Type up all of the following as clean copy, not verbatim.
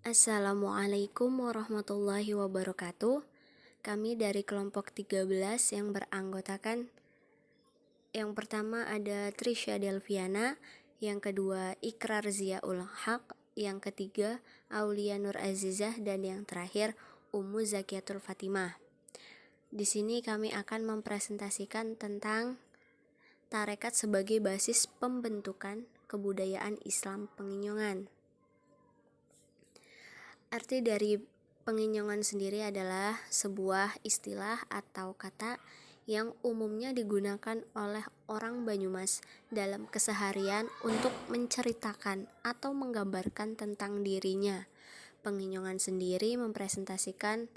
Assalamualaikum warahmatullahi wabarakatuh. Kami dari kelompok 13 yang beranggotakan yang pertama ada Trisha Delviana, yang kedua Ikrar Ziaul Haq, yang ketiga Aulia Nur Azizah, dan yang terakhir Ummu Zakiatul Fatimah. Di sini kami akan mempresentasikan tentang tarekat sebagai basis pembentukan kebudayaan Islam Penginyongan. Arti dari penginyongan sendiri adalah sebuah istilah atau kata yang umumnya digunakan oleh orang Banyumas dalam keseharian untuk menceritakan atau menggambarkan tentang dirinya. Penginyongan sendiri mempresentasikan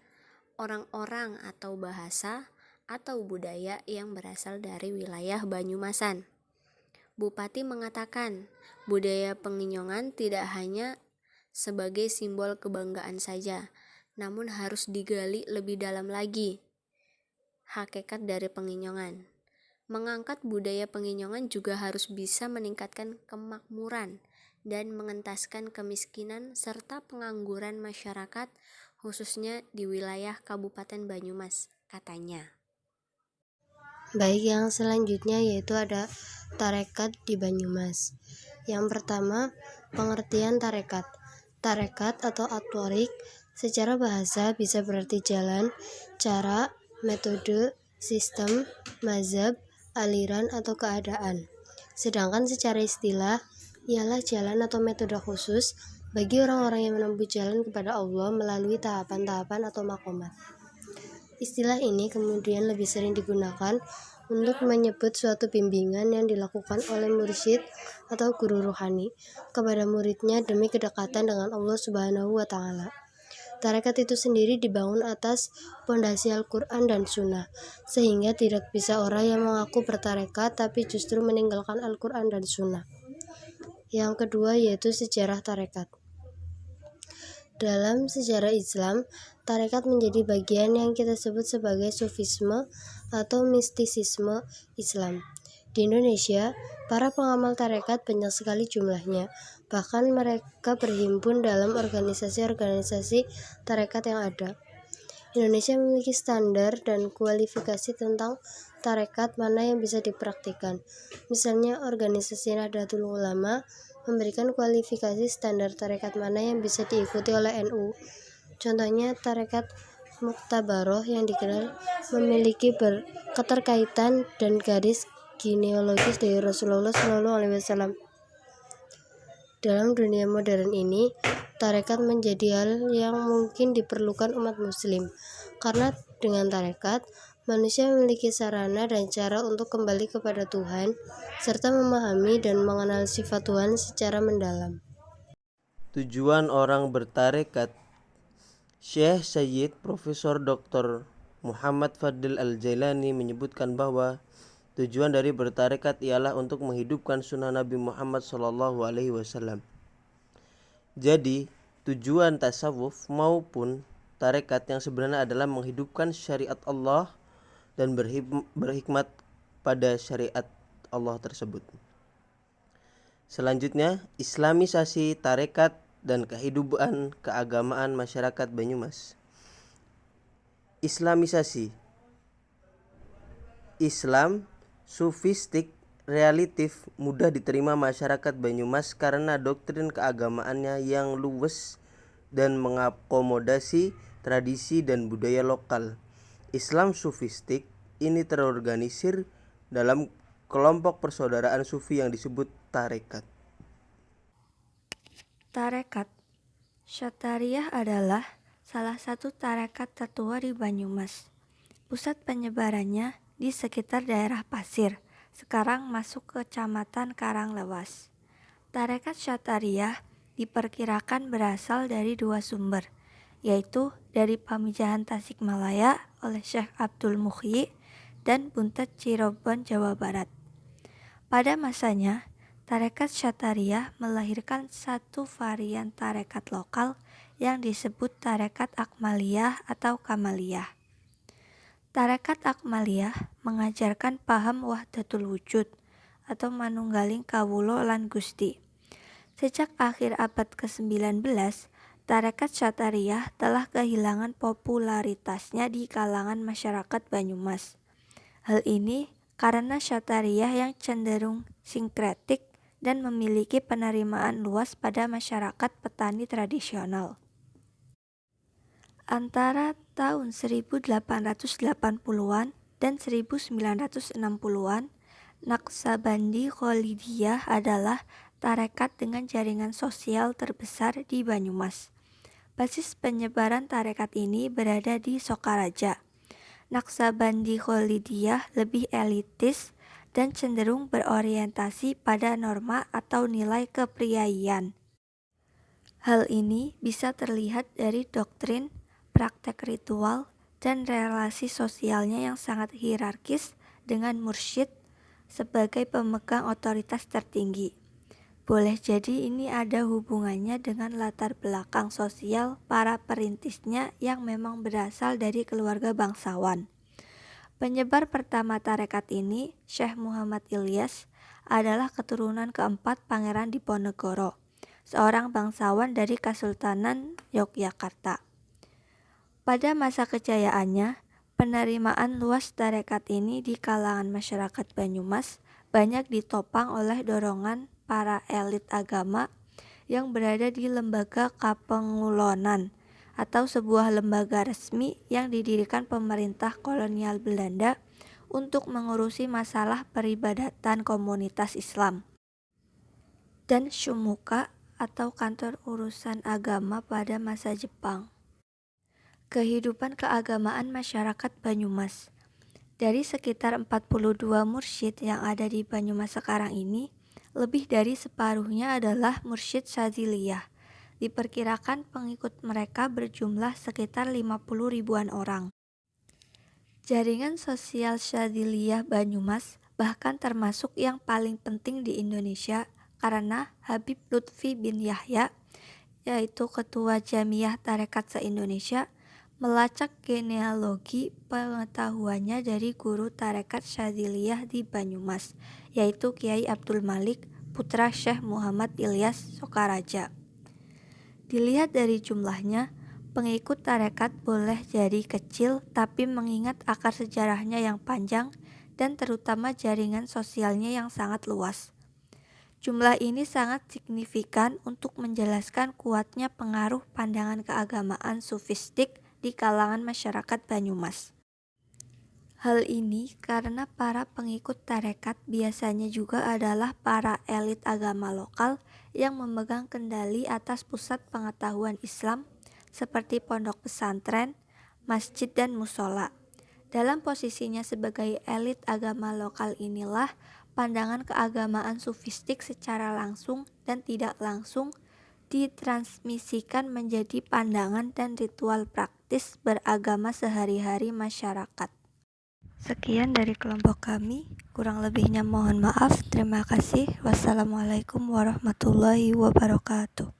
orang-orang atau bahasa atau budaya yang berasal dari wilayah Banyumasan. Bupati mengatakan, budaya penginyongan tidak hanya sebagai simbol kebanggaan saja, namun harus digali lebih dalam lagi hakikat dari penginyongan. Mengangkat budaya penginyongan juga harus bisa meningkatkan kemakmuran dan mengentaskan kemiskinan serta pengangguran masyarakat, khususnya di wilayah Kabupaten Banyumas, katanya. Baik, yang selanjutnya yaitu ada tarekat di Banyumas. Yang pertama, pengertian tarekat. Tarekat atau at-thariq secara bahasa bisa berarti jalan, cara, metode, sistem, mazhab, aliran, atau keadaan. Sedangkan secara istilah ialah jalan atau metode khusus bagi orang-orang yang menempuh jalan kepada Allah melalui tahapan-tahapan atau maqamat. Istilah ini kemudian lebih sering digunakan untuk menyebut suatu bimbingan yang dilakukan oleh mursyid atau guru rohani kepada muridnya demi kedekatan dengan Allah Subhanahu wa Ta'ala. Tarekat itu sendiri dibangun atas pondasi Al-Quran dan Sunnah, sehingga tidak bisa orang yang mengaku bertarekat tapi justru meninggalkan Al-Quran dan Sunnah. Yang kedua yaitu sejarah tarekat. Dalam sejarah Islam, tarekat menjadi bagian yang kita sebut sebagai sufisme atau mistisisme Islam. Di Indonesia, para pengamal tarekat banyak sekali jumlahnya. Bahkan mereka berhimpun dalam organisasi-organisasi tarekat yang ada. Indonesia memiliki standar dan kualifikasi tentang tarekat mana yang bisa dipraktikkan. Misalnya, organisasi Nahdlatul Ulama memberikan kualifikasi standar tarekat mana yang bisa diikuti oleh NU. Contohnya, tarekat Muktabaroh yang dikenal memiliki keterkaitan dan garis genealogis dari Rasulullah SAW. Dalam dunia modern ini, tarekat menjadi hal yang mungkin diperlukan umat muslim, karena dengan tarekat, manusia memiliki sarana dan cara untuk kembali kepada Tuhan, serta memahami dan mengenal sifat Tuhan secara mendalam. Tujuan orang bertarekat. Syekh Sayyid Profesor Dr. Muhammad Fadil Al-Jailani menyebutkan bahwa tujuan dari bertarekat ialah untuk menghidupkan sunnah Nabi Muhammad SAW. Jadi, tujuan tasawuf maupun tarekat yang sebenarnya adalah menghidupkan syariat Allah dan berhikmat pada syariat Allah tersebut. Selanjutnya, islamisasi tarekat dan kehidupan keagamaan masyarakat Banyumas. Islamisasi. Islam sufistik relatif mudah diterima masyarakat Banyumas karena doktrin keagamaannya yang luwes dan mengakomodasi tradisi dan budaya lokal. Islam sufistik ini terorganisir dalam kelompok persaudaraan sufi yang disebut tarekat. Tarekat Syatariah adalah salah satu tarekat tertua di Banyumas. Pusat penyebarannya di sekitar daerah Pasir, sekarang masuk ke Kecamatan Karanglewas. Tarekat Syatariah diperkirakan berasal dari dua sumber, yaitu dari Pamijahan Tasikmalaya oleh Syekh Abdul Muhyi dan Buntet Cirebon, Jawa Barat. Pada masanya, tarekat Syatariah melahirkan satu varian tarekat lokal yang disebut tarekat Akmaliyah atau Kamaliyah. Tarekat Akmaliyah mengajarkan paham wahdatul wujud atau manunggaling kawula lan Gusti. Sejak akhir abad ke-19, Tarekat Syatariah telah kehilangan popularitasnya di kalangan masyarakat Banyumas. Hal ini karena Syatariah yang cenderung sinkretik dan memiliki penerimaan luas pada masyarakat petani tradisional. Antara tahun 1880-an dan 1960-an, Naqsabandi Kholidiyah adalah tarekat dengan jaringan sosial terbesar di Banyumas. Basis penyebaran tarekat ini berada di Sokaraja. Naqsabandi Kholidiyah lebih elitis dan cenderung berorientasi pada norma atau nilai kepriaian. Hal ini bisa terlihat dari doktrin, praktek ritual, dan relasi sosialnya yang sangat hierarkis dengan mursyid sebagai pemegang otoritas tertinggi. Boleh jadi ini ada hubungannya dengan latar belakang sosial para perintisnya yang memang berasal dari keluarga bangsawan. Penyebar pertama tarekat ini, Syekh Muhammad Ilyas, adalah keturunan keempat Pangeran Diponegoro, seorang bangsawan dari Kesultanan Yogyakarta. Pada masa kejayaannya, penerimaan luas tarekat ini di kalangan masyarakat Banyumas banyak ditopang oleh dorongan para elit agama yang berada di lembaga Kapengulonan atau sebuah lembaga resmi yang didirikan pemerintah kolonial Belanda untuk mengurusi masalah peribadatan komunitas Islam, dan Syumuka atau kantor urusan agama pada masa Jepang. Kehidupan keagamaan masyarakat Banyumas. Dari sekitar 42 mursyid yang ada di Banyumas sekarang ini, lebih dari separuhnya adalah mursyid Syadziliyah. Diperkirakan pengikut mereka berjumlah sekitar 50 ribuan orang. Jaringan sosial Syadziliyah Banyumas bahkan termasuk yang paling penting di Indonesia karena Habib Lutfi bin Yahya, yaitu Ketua Jamiyah Tarekat se-Indonesia, melacak genealogi pengetahuannya dari guru tarekat Syadziliyah di Banyumas, yaitu Kiai Abdul Malik, putra Syekh Muhammad Ilyas Sokaraja. Dilihat dari jumlahnya, pengikut tarekat boleh jadi kecil, tapi mengingat akar sejarahnya yang panjang dan terutama jaringan sosialnya yang sangat luas. Jumlah ini sangat signifikan untuk menjelaskan kuatnya pengaruh pandangan keagamaan sufistik di kalangan masyarakat Banyumas. Hal ini karena para pengikut tarekat biasanya juga adalah para elit agama lokal yang memegang kendali atas pusat pengetahuan Islam seperti pondok pesantren, masjid, dan musola. Dalam posisinya sebagai elit agama lokal inilah pandangan keagamaan sufistik secara langsung dan tidak langsung ditransmisikan menjadi pandangan dan ritual praktis beragama sehari-hari masyarakat. Sekian dari kelompok kami, kurang lebihnya mohon maaf. Terima kasih. Wassalamualaikum warahmatullahi wabarakatuh.